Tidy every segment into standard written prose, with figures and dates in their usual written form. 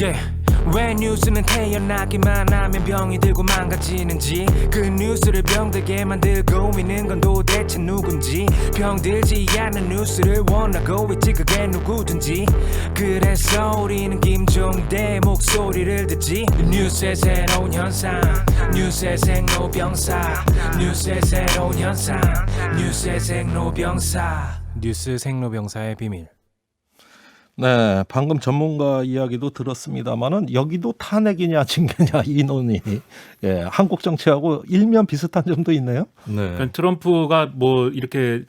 Yeah. 왜 뉴스는 태어나기만 하면 병이 들고 망가지는지 그 뉴스를 병들게 만들고 있는 건 도대체 누군지 병들지 않는 뉴스를 원하고 있지 그게 누구든지 그래서 우리는 김종대 목소리를 듣지 뉴스의 새로운 현상 뉴스의 생로병사 뉴스의 새로운 현상 뉴스의 생로병사 뉴스 생로병사의 비밀. 네, 방금 전문가 이야기도 들었습니다만은 여기도 탄핵이냐 징계냐 이 논의, 예, 한국 정치하고 일면 비슷한 점도 있네요. 네. 그러니까 트럼프가 뭐 이렇게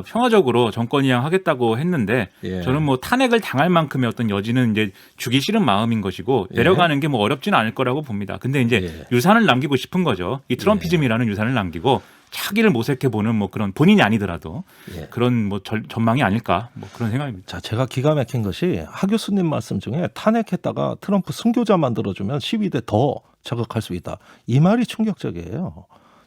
평화적으로 정권 이양하겠다고 했는데 예. 저는 뭐 탄핵을 당할 만큼의 어떤 여지는 이제 주기 싫은 마음인 것이고 내려가는 게 뭐 어렵지는 않을 거라고 봅니다. 근데 이제 유산을 남기고 싶은 거죠. 이 트럼피즘이라는 유산을 남기고 차기를 모색해 보는 뭐 그런 본인이 아니더라도 그런 뭐 전망이 아닐까 뭐 그런 생각입니다. 자, 제가 기가 막힌 것이 하 교수님 말씀 중에 탄핵했다가 트럼프 순교자 만들어주면 시위대 더 자극할 수 있다. 이 말이 충격적이에요.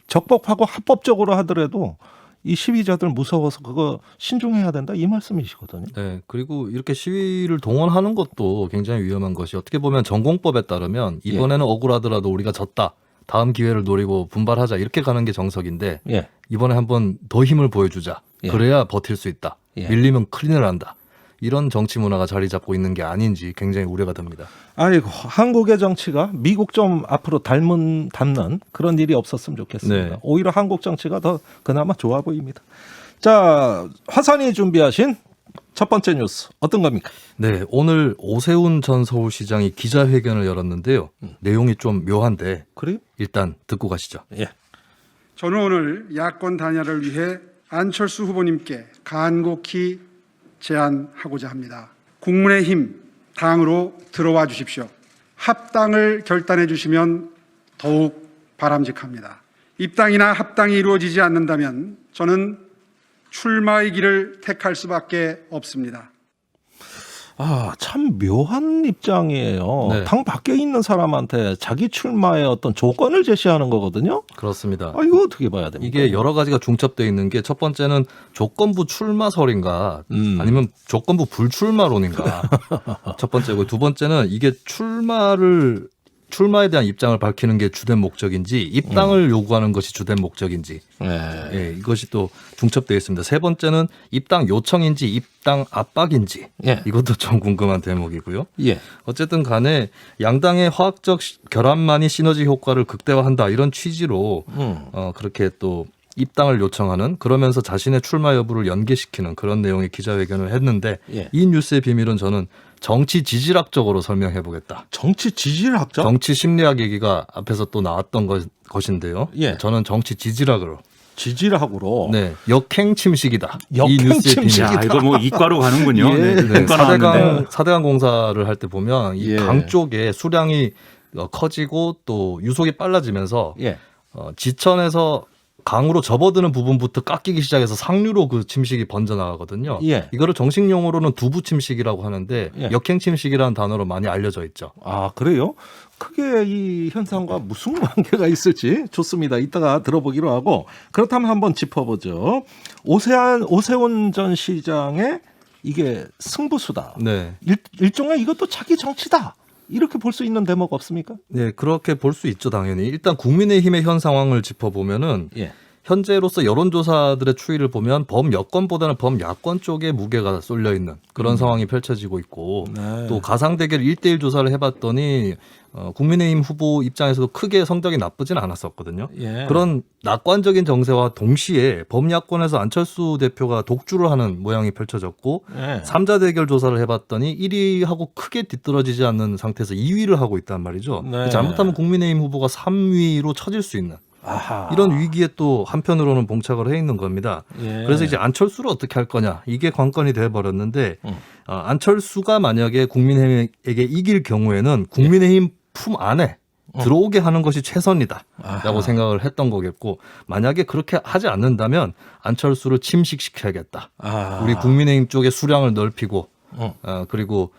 적법하고 합법적으로 하더라도 이 시위자들 무서워서 그거 신중해야 된다 이 말씀이시거든요. 네, 그리고 이렇게 시위를 동원하는 것도 굉장히 위험한 것이 어떻게 보면 전공법에 따르면 이번에는 억울하더라도 우리가 졌다. 다음 기회를 노리고 분발하자 이렇게 가는 게 정석인데 예. 이번에 한번 더 힘을 보여주자. 그래야 버틸 수 있다. 밀리면 큰일 난다. 이런 정치 문화가 자리 잡고 있는 게 아닌지 굉장히 우려가 됩니다. 아이고, 한국의 정치가 미국 좀 앞으로 닮는 그런 일이 없었으면 좋겠습니다. 네. 오히려 한국 정치가 더 그나마 좋아 보입니다. 자, 화산이 준비하신 첫 번째 뉴스 어떤 겁니까? 네, 오늘 오세훈 전 서울시장이 기자회견을 열었는데요. 내용이 좀 묘한데 그래요? 일단 듣고 가시죠. 예. 저는 오늘 야권 단일화를 위해 안철수 후보님께 간곡히 제안하고자 합니다. 국민의힘 당으로 들어와 주십시오. 합당을 결단해 주시면 더욱 바람직합니다. 입당이나 합당이 이루어지지 않는다면 저는 출마의 길을 택할 수밖에 없습니다. 아, 참 묘한 입장이에요. 네. 당 밖에 있는 사람한테 자기 출마의 어떤 조건을 제시하는 거거든요. 그렇습니다. 아, 이거 어떻게 봐야 됩니까? 이게 여러 가지가 중첩되어 있는 게 첫 번째는 조건부 출마설인가 아니면 조건부 불출마론인가 첫 번째고 두 번째는 이게 출마에 대한 입장을 밝히는 게 주된 목적인지 입당을 요구하는 것이 주된 목적인지 예, 이것이 또 중첩되어 있습니다. 세 번째는 입당 요청인지 입당 압박인지 이것도 좀 궁금한 대목이고요. 예. 어쨌든 간에 양당의 화학적 결합만이 시너지 효과를 극대화한다 이런 취지로 그렇게 또 입당을 요청하는 그러면서 자신의 출마 여부를 연계시키는 그런 내용의 기자회견을 했는데 이 뉴스의 비밀은 저는 정치 지질학적으로 설명해 보겠다. 정치 지질학자? 정치 심리학 얘기가 앞에서 또 나왔던 것인데요. 저는 정치 지질학으로. 지질학으로. 네, 역행 침식이다. 역행 이 뉴스의 비밀. 침식이다. 야, 이거 뭐 이과로 가는군요. 네, 이과 나왔는데. 4대강 공사를 할 때 보면 이 강 쪽에 수량이 커지고 또 유속이 빨라지면서 지천에서 강으로 접어드는 부분부터 깎이기 시작해서 상류로 그 침식이 번져나가거든요. 이거를 정식 용어로는 두부 침식이라고 하는데 역행 침식이라는 단어로 많이 알려져 있죠. 아, 그래요? 크게 이 현상과 무슨 관계가 있을지 좋습니다. 이따가 들어보기로 하고 그렇다면 한번 짚어보죠. 오세훈 전 시장의 이게 승부수다. 네. 일종의 이것도 자기 정치다. 이렇게 볼 수 있는 대목 없습니까? 네, 그렇게 볼 수 있죠, 당연히. 일단 국민의힘의 현 상황을 짚어보면은 현재로서 여론조사들의 추이를 보면 범여권보다는 범야권 쪽에 무게가 쏠려 있는 그런 상황이 펼쳐지고 있고 또 가상대결 1대1 조사를 해봤더니 국민의힘 후보 입장에서도 크게 성적이 나쁘진 않았었거든요. 그런 낙관적인 정세와 동시에 범야권에서 안철수 대표가 독주를 하는 모양이 펼쳐졌고 3자 대결 조사를 해봤더니 1위하고 크게 뒤떨어지지 않는 상태에서 2위를 하고 있단 말이죠. 잘못하면 국민의힘 후보가 3위로 처질 수 있는 이런 위기에 또 한편으로는 봉착을 해 있는 겁니다. 그래서 이제 안철수를 어떻게 할 거냐 이게 관건이 돼버렸는데 안철수가 만약에 국민의힘에게 이길 경우에는 국민의힘 품 안에 들어오게 하는 것이 최선이다라고 생각을 했던 거겠고 만약에 그렇게 하지 않는다면 안철수를 침식시켜야겠다. 우리 국민의힘 쪽의 수량을 넓히고 그리고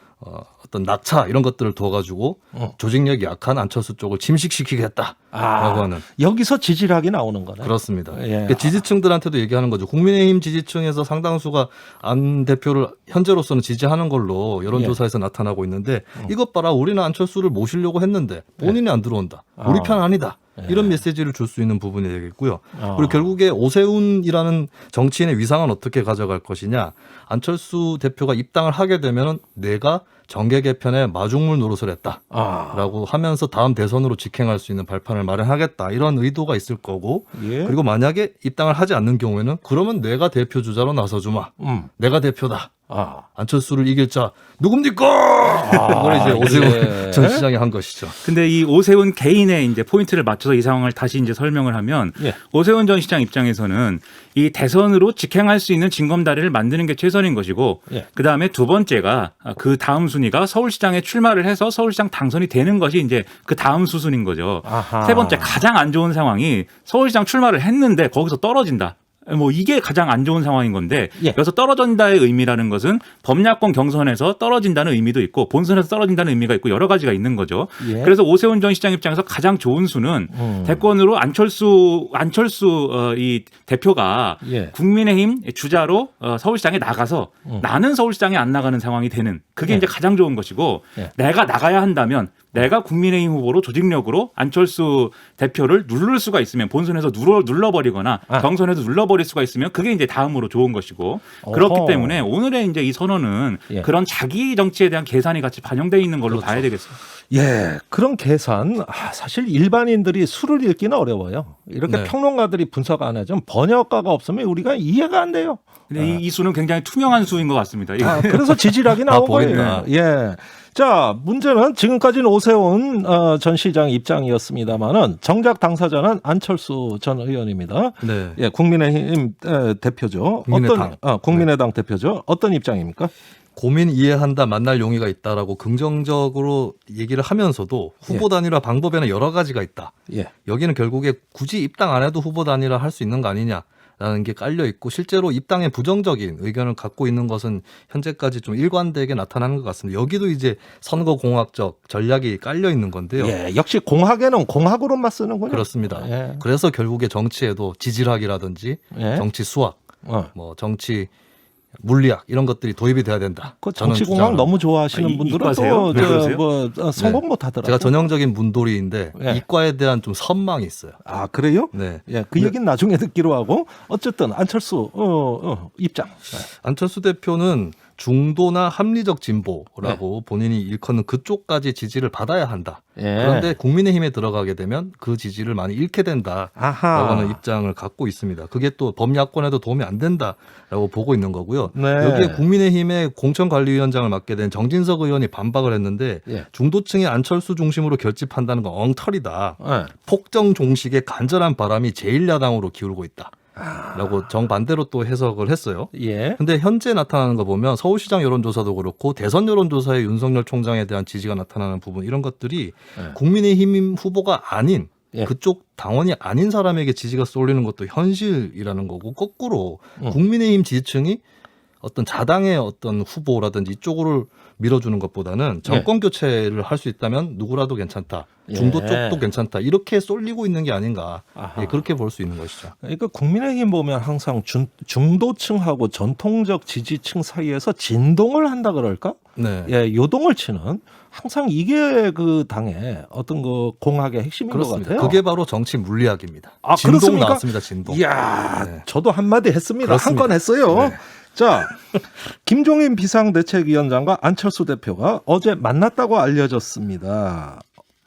어떤 낙차 이런 것들을 둬가지고 조직력이 약한 안철수 쪽을 침식시키겠다라고 하는 여기서 지지락이 나오는 거네. 그렇습니다. 예. 그러니까 지지층들한테도 얘기하는 거죠. 국민의힘 지지층에서 상당수가 안 대표를 현재로서는 지지하는 걸로 여론조사에서 나타나고 있는데 이것 봐라 우리는 안철수를 모시려고 했는데 본인이 안 들어온다. 우리 편 아니다. 이런 메시지를 줄 수 있는 부분이 되겠고요. 그리고 결국에 오세훈이라는 정치인의 위상은 어떻게 가져갈 것이냐. 안철수 대표가 입당을 하게 되면 내가 정계 개편에 마중물 노릇을 했다라고 하면서 다음 대선으로 직행할 수 있는 발판을 마련하겠다. 이런 의도가 있을 거고 예. 그리고 만약에 입당을 하지 않는 경우에는 그러면 내가 대표 주자로 나서주마. 내가 대표다. 안철수를 이길 자 누굽니까? 그걸 이제 오세훈 전 시장이 한 것이죠. 근데 이 오세훈 개인의 이제 포인트를 맞춰서 이 상황을 다시 이제 설명을 하면 오세훈 전 시장 입장에서는 이 대선으로 직행할 수 있는 징검다리를 만드는 게 최선인 것이고 그 다음에 두 번째가 그 다음 순위가 서울시장에 출마를 해서 서울시장 당선이 되는 것이 이제 그 다음 수순인 거죠. 세 번째 가장 안 좋은 상황이 서울시장 출마를 했는데 거기서 떨어진다. 뭐 이게 가장 안 좋은 상황인 건데 여기서 떨어진다의 의미라는 것은 범야권 경선에서 떨어진다는 의미도 있고 본선에서 떨어진다는 의미가 있고 여러 가지가 있는 거죠. 그래서 오세훈 전 시장 입장에서 가장 좋은 수는 대권으로 안철수 이 대표가 국민의힘 주자로 서울시장에 나가서 나는 서울시장에 안 나가는 상황이 되는 그게 이제 가장 좋은 것이고 내가 나가야 한다면 내가 국민의힘 후보로 조직력으로 안철수 대표를 누를 수가 있으면 본선에서 눌러버리거나 경선에서 눌러버릴 수가 있으면 그게 이제 다음으로 좋은 것이고 그렇기 때문에 오늘의 이제 이 선언은 그런 자기 정치에 대한 계산이 같이 반영되어 있는 걸로 봐야 되겠습니다. 예, 그런 계산 사실 일반인들이 수를 읽기는 어려워요. 이렇게 평론가들이 분석 안 해주면 번역가가 없으면 우리가 이해가 안 돼요. 근데 이 수는 굉장히 투명한 수인 것 같습니다. 그래서 지지락이 나온 거예요. 예. 자, 문제는 지금까지는 오세훈 전 시장 입장이었습니다만은 정작 당사자는 안철수 전 의원입니다. 네. 예, 국민의힘 대표죠. 국민의당 대표죠. 어떤 입장입니까? 고민 이해한다 만날 용의가 있다라고 긍정적으로 얘기를 하면서도 후보 단일화 방법에는 여러 가지가 있다. 여기는 결국에 굳이 입당 안 해도 후보 단일화 할 수 있는 거 아니냐라는 게 깔려 있고 실제로 입당에 부정적인 의견을 갖고 있는 것은 현재까지 좀 일관되게 나타나는 것 같습니다. 여기도 이제 선거 공학적 전략이 깔려 있는 건데요. 역시 공학에는 공학으로만 쓰는군요. 그렇습니다. 그래서 결국에 정치에도 지질학이라든지 정치 수학, 뭐 정치 물리학 이런 것들이 도입이 돼야 된다. 그 정치공학 너무 좋아하시는 분들은 또 성공 못 하더라고요. 제가 전형적인 문돌이인데 이과에 대한 좀 선망이 있어요. 아, 그래요? 네. 그 얘기는 나중에 듣기로 하고 어쨌든 안철수 입장. 안철수 대표는 중도나 합리적 진보라고 본인이 일컫는 그쪽까지 지지를 받아야 한다. 그런데 국민의힘에 들어가게 되면 그 지지를 많이 잃게 된다라고 하는 입장을 갖고 있습니다. 그게 또 범야권에도 도움이 안 된다라고 보고 있는 거고요. 여기에 국민의힘의 공천관리위원장을 맡게 된 정진석 의원이 반박을 했는데 중도층의 안철수 중심으로 결집한다는 건 엉터리다. 폭정 종식의 간절한 바람이 제1야당으로 기울고 있다. 라고 정반대로 또 해석을 했어요. 근데 현재 나타나는 거 보면 서울시장 여론조사도 그렇고 대선 여론조사에 윤석열 총장에 대한 지지가 나타나는 부분 이런 것들이 국민의힘 후보가 아닌 그쪽 당원이 아닌 사람에게 지지가 쏠리는 것도 현실이라는 거고 거꾸로 국민의힘 지지층이 어떤 자당의 어떤 후보라든지 이쪽으로 밀어주는 것보다는 정권 교체를 할 수 있다면 누구라도 괜찮다. 중도 쪽도 괜찮다. 이렇게 쏠리고 있는 게 아닌가. 그렇게 볼 수 있는 것이죠. 그러니까 국민의힘 보면 항상 중도층하고 전통적 지지층 사이에서 진동을 한다 그럴까? 요동을 치는 항상 이게 그 당의 어떤 그 공학의 핵심인 그렇습니다. 것 같아요. 그게 바로 정치 물리학입니다. 진동 그렇습니까? 나왔습니다. 진동. 이야, 저도 한마디 했습니다. 한 건 했어요. 네. 자, 김종인 비상대책위원장과 안철수 대표가 어제 만났다고 알려졌습니다.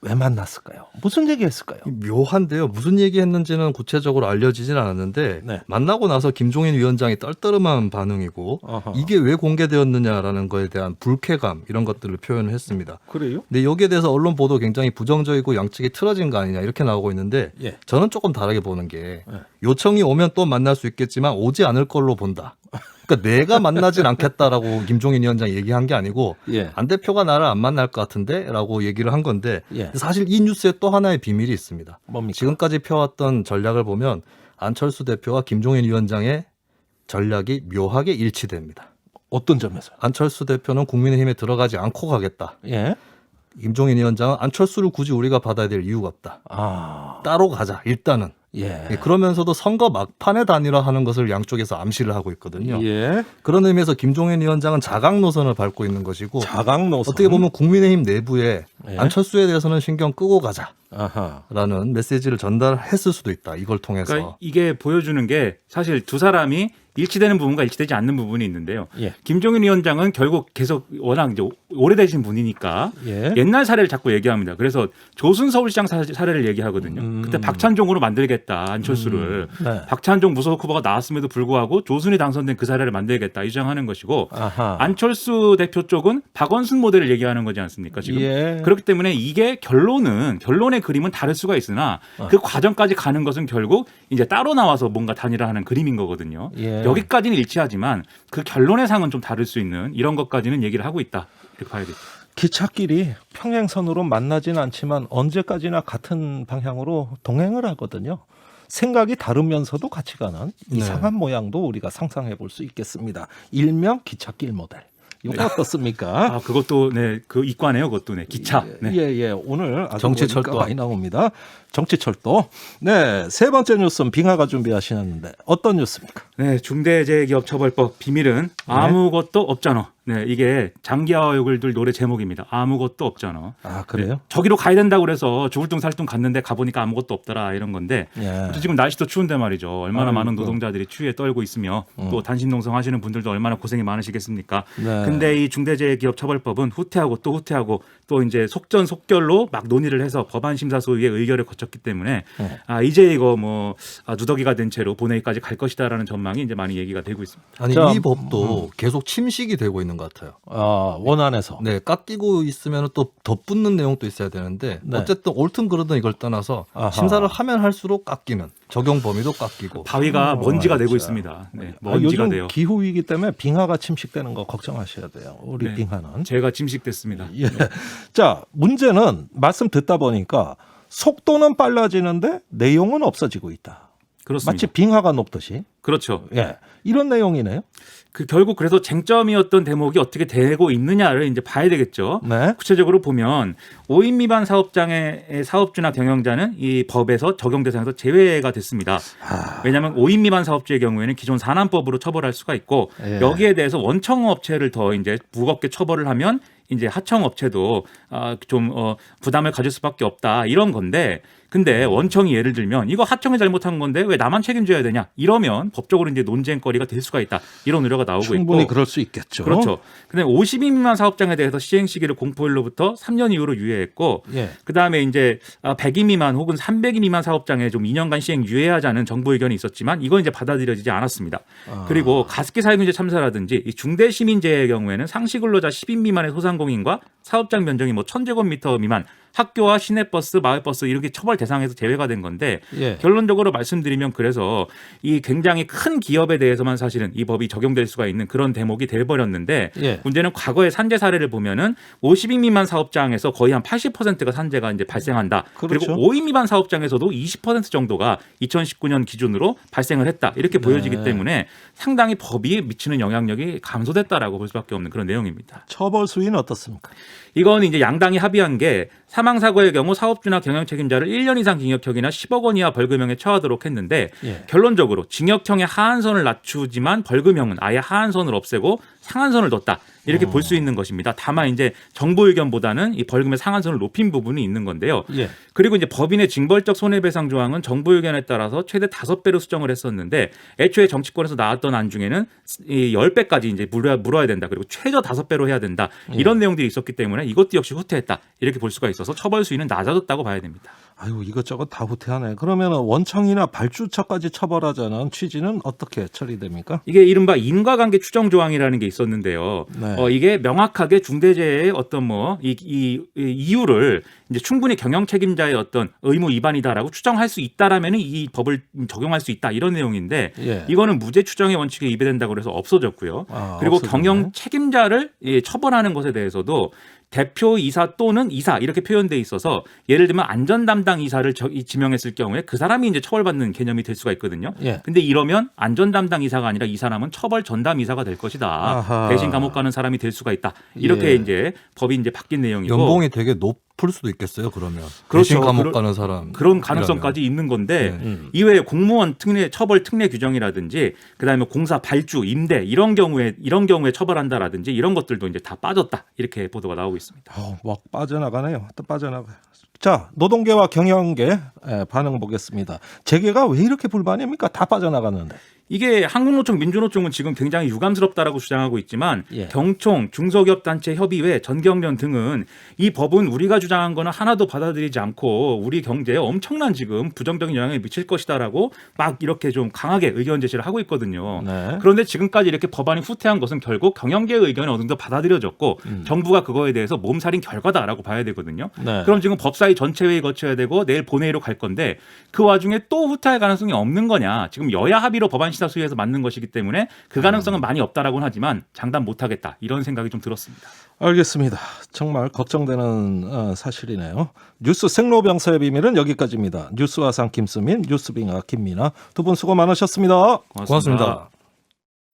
왜 만났을까요? 무슨 얘기했을까요? 묘한데요. 무슨 얘기했는지는 구체적으로 알려지진 않았는데 만나고 나서 김종인 위원장이 떨떠름한 반응이고 이게 왜 공개되었느냐라는 거에 대한 불쾌감 이런 것들을 표현을 했습니다. 그래요? 근데 여기에 대해서 언론 보도 굉장히 부정적이고 양측이 틀어진 거 아니냐 이렇게 나오고 있는데 저는 조금 다르게 보는 게 요청이 오면 또 만날 수 있겠지만 오지 않을 걸로 본다. 그러니까 내가 만나진 않겠다라고 김종인 위원장이 얘기한 게 아니고 안 대표가 나를 안 만날 것 같은데라고 얘기를 한 건데 사실 이 뉴스에 또 하나의 비밀이 있습니다. 뭡니까? 지금까지 펴왔던 전략을 보면 안철수 대표와 김종인 위원장의 전략이 묘하게 일치됩니다. 어떤 점에서요? 안철수 대표는 국민의힘에 들어가지 않고 가겠다. 예. 김종인 위원장은 안철수를 굳이 우리가 받아야 될 이유가 없다. 아, 따로 가자. 일단은. 예. 예, 그러면서도 선거 막판에 단일화하는 것을 양쪽에서 암시를 하고 있거든요. 예. 그런 의미에서 김종인 위원장은 자강 노선을 밟고 있는 것이고 자강 노선. 어떻게 보면 국민의힘 내부에 예. 안철수에 대해서는 신경 끄고 가자라는 아하. 메시지를 전달했을 수도 있다. 이걸 통해서. 그러니까 이게 보여주는 게 사실 두 사람이 일치되는 부분과 일치되지 않는 부분이 있는데요. 예. 김종인 위원장은 결국 계속 워낙 이제 오래되신 분이니까 예. 옛날 사례를 자꾸 얘기합니다. 그래서 조순 서울시장 사례를 얘기하거든요. 그때 박찬종으로 만들겠다 안철수를. 네. 박찬종 무소속 후보가 나왔음에도 불구하고 조순이 당선된 그 사례를 만들겠다 이 주장하는 것이고 아하. 안철수 대표 쪽은 박원순 모델을 얘기하는 거지 않습니까 지금. 예. 그렇기 때문에 이게 결론의 그림은 다를 수가 있으나 그 과정까지 가는 것은 결국 이제 따로 나와서 뭔가 단일화하는 그림인 거거든요. 예. 여기까지는 일치하지만 그 결론의 상은 좀 다를 수 있는 이런 것까지는 얘기를 하고 있다. 이렇게 봐야겠죠. 기찻길이 평행선으로 만나진 않지만 언제까지나 같은 방향으로 동행을 하거든요. 생각이 다르면서도 같이 가는 이상한 모양도 우리가 상상해 볼 수 있겠습니다. 일명 기찻길 모델. 이거 어떻습니까? 아, 그것도 네, 그 이과네요. 그것도 네, 기차. 네. 예. 오늘 아주 정치철도 보니까 많이 나옵니다. 정치철도. 네, 세 번째 뉴스는 빙하가 준비하시는데 어떤 뉴스입니까? 네, 중대재해기업처벌법 비밀은 아무것도 없잖아. 네, 이게 장기하와육을 둘 노래 제목입니다. 아무것도 없잖아. 아, 그래요? 네, 저기로 가야 된다고 그래서 죽을둥살둥 갔는데 가보니까 아무것도 없더라 이런 건데 예. 또 지금 날씨도 추운데 말이죠. 얼마나 아이고. 많은 노동자들이 추위에 떨고 있으며 또 단신농성 하시는 분들도 얼마나 고생이 많으시겠습니까? 네. 근데 이 중대재해기업처벌법은 후퇴하고 또 이제 속전속결로 막 논의를 해서 법안심사소위의 의결을 거쳤기 때문에 이제 이거 누더기가 된 채로 본회의까지 갈 것이다라는 전망이 이제 많이 얘기가 되고 있습니다. 아니 자, 이 법도 계속 침식이 되고 있는 것 같아요. 아, 원안에서. 네, 깎이고 있으면 또 덧붙는 내용도 있어야 되는데 네. 어쨌든 옳든 그르든 이걸 떠나서 아하. 심사를 하면 할수록 깎이는 적용 범위도 깎이고 바위가 먼지가 되고 진짜. 있습니다. 네, 아, 먼지가 요즘 돼요. 기후 위기 때문에 빙하가 침식되는 거 걱정하셔야 돼요. 우리 네. 빙하는. 제가 침식됐습니다. 예. 자, 문제는 말씀 듣다 보니까 속도는 빨라지는데 내용은 없어지고 있다. 그렇습니다. 마치 빙하가 높듯이. 그렇죠. 예. 이런 내용이네요. 결국 그래서 쟁점이었던 대목이 어떻게 되고 있느냐를 이제 봐야 되겠죠. 네. 구체적으로 보면 5인 미만 사업장의 사업주나 경영자는 이 법에서 적용 대상에서 제외가 됐습니다. 왜냐하면 5인 미만 사업주의 경우에는 기존 산안법으로 처벌할 수가 있고 예. 여기에 대해서 원청 업체를 더 이제 무겁게 처벌을 하면 이제 하청 업체도 좀 부담을 가질 수밖에 없다 이런 건데. 근데 원청이 예를 들면 이거 하청이 잘못한 건데 왜 나만 책임져야 되냐 이러면 법적으로 이제 논쟁거리가 될 수가 있다 이런 우려가 나오고 충분히 있고 그럴 수 있겠죠. 그렇죠. 근데 50인 미만 사업장에 대해서 시행 시기를 공포일로부터 3년 이후로 유예했고 예. 그다음에 이제 100인 미만 혹은 300인 미만 사업장에 좀 2년간 시행 유예하자는 정부 의견이 있었지만 이건 이제 받아들여지지 않았습니다. 그리고 가습기 살균제 참사라든지 이 중대시민재해의 경우에는 상시근로자 10인 미만의 소상공인과 사업장 면적이 1000제곱미터 미만 학교와 시내버스, 마을버스 이렇게 처벌 대상에서 제외가 된 건데 예. 결론적으로 말씀드리면 그래서 이 굉장히 큰 기업에 대해서만 사실은 이 법이 적용될 수가 있는 그런 대목이 돼버렸는데 예. 문제는 과거의 산재 사례를 보면은 50인 미만 사업장에서 거의 한 80%가 산재가 이제 발생한다. 그렇죠. 그리고 5인 미만 사업장에서도 20% 정도가 2019년 기준으로 발생을 했다. 이렇게 보여지기 때문에 상당히 법이 미치는 영향력이 감소됐다라고 볼 수밖에 없는 그런 내용입니다. 처벌 수위는 어떻습니까? 이건 이제 양당이 합의한 게 사망 사고의 경우 사업주나 경영 책임자를 1년 이상 징역형이나 10억 원 이하 벌금형에 처하도록 했는데 예. 결론적으로 징역형의 하한선을 낮추지만 벌금형은 아예 하한선을 없애고 상한선을 뒀다. 이렇게 볼 수 있는 것입니다. 다만 이제 정부 의견보다는 이 벌금의 상한선을 높인 부분이 있는 건데요. 예. 그리고 이제 법인의 징벌적 손해배상 조항은 정부 의견에 따라서 최대 5배로 수정을 했었는데 애초에 정치권에서 나왔던 안 중에는 이 10배까지 이제 물어야 된다. 그리고 최저 5배로 해야 된다. 이런 내용들이 있었기 때문에 이것도 역시 후퇴했다. 이렇게 볼 수가 있어서 처벌 수위는 낮아졌다고 봐야 됩니다. 아유, 이것저것 다 후퇴하네. 그러면 원청이나 발주처까지 처벌하자는 취지는 어떻게 처리됩니까? 이게 이른바 인과관계 추정 조항이라는 게 있었는데요. 네. 이게 명확하게 중대재해의 어떤 이 이유를 이제 충분히 경영 책임자의 어떤 의무 위반이다라고 추정할 수 있다라면은 이 법을 적용할 수 있다 이런 내용인데 예. 이거는 무죄 추정의 원칙에 위배된다고 해서 없어졌고요. 그리고 없어졌네. 경영 책임자를 처벌하는 것에 대해서도 대표이사 또는 이사 이렇게 표현돼 있어서 예를 들면 안전 담당 이사를 지명했을 경우에 그 사람이 이제 처벌받는 개념이 될 수가 있거든요. 예. 근데 이러면 안전 담당 이사가 아니라 이 사람은 처벌 전담 이사가 될 것이다. 아하. 대신 감옥 가는 사람이 될 수가 있다. 이렇게 예. 이제 법이 이제 바뀐 내용이고 연봉이 되게 높을 수도 있겠어요. 그러면 그렇죠. 대신 감옥 가는 사람 그런 가능성까지 있는 건데 네. 이외에 공무원 처벌 특례 규정이라든지 그다음에 공사 발주 임대 이런 경우에 처벌한다라든지 이런 것들도 이제 다 빠졌다 이렇게 보도가 나오고 있습니다. 막 빠져나가네요. 또 빠져나가요. 자, 노동계와 경영계 반응 보겠습니다. 재계가 왜 이렇게 불만입니까? 다 빠져나갔는데. 이게 한국노총, 민주노총은 지금 굉장히 유감스럽다라고 주장하고 있지만 예. 경총, 중소기업단체 협의회, 전경련 등은 이 법은 우리가 주장한 거는 하나도 받아들이지 않고 우리 경제에 엄청난 지금 부정적인 영향을 미칠 것이다라고 막 이렇게 좀 강하게 의견 제시를 하고 있거든요. 네. 그런데 지금까지 이렇게 법안이 후퇴한 것은 결국 경영계의 의견이 어느 정도 받아들여졌고 정부가 그거에 대해서 몸살인 결과다라고 봐야 되거든요. 네. 그럼 지금 법사위 전체 회의 거쳐야 되고 내일 본회의로 갈 건데 그 와중에 또 후퇴할 가능성이 없는 거냐. 지금 여야 합의로 법안 시사 수위에서 맞는 것이기 때문에 그 가능성은 많이 없다라고는 하지만 장담 못하겠다. 이런 생각이 좀 들었습니다. 알겠습니다. 정말 걱정되는 사실이네요. 뉴스 생로병사의 비밀은 여기까지입니다. 뉴스화상 김수민, 뉴스빙하 김민아 두 분 수고 많으셨습니다. 고맙습니다.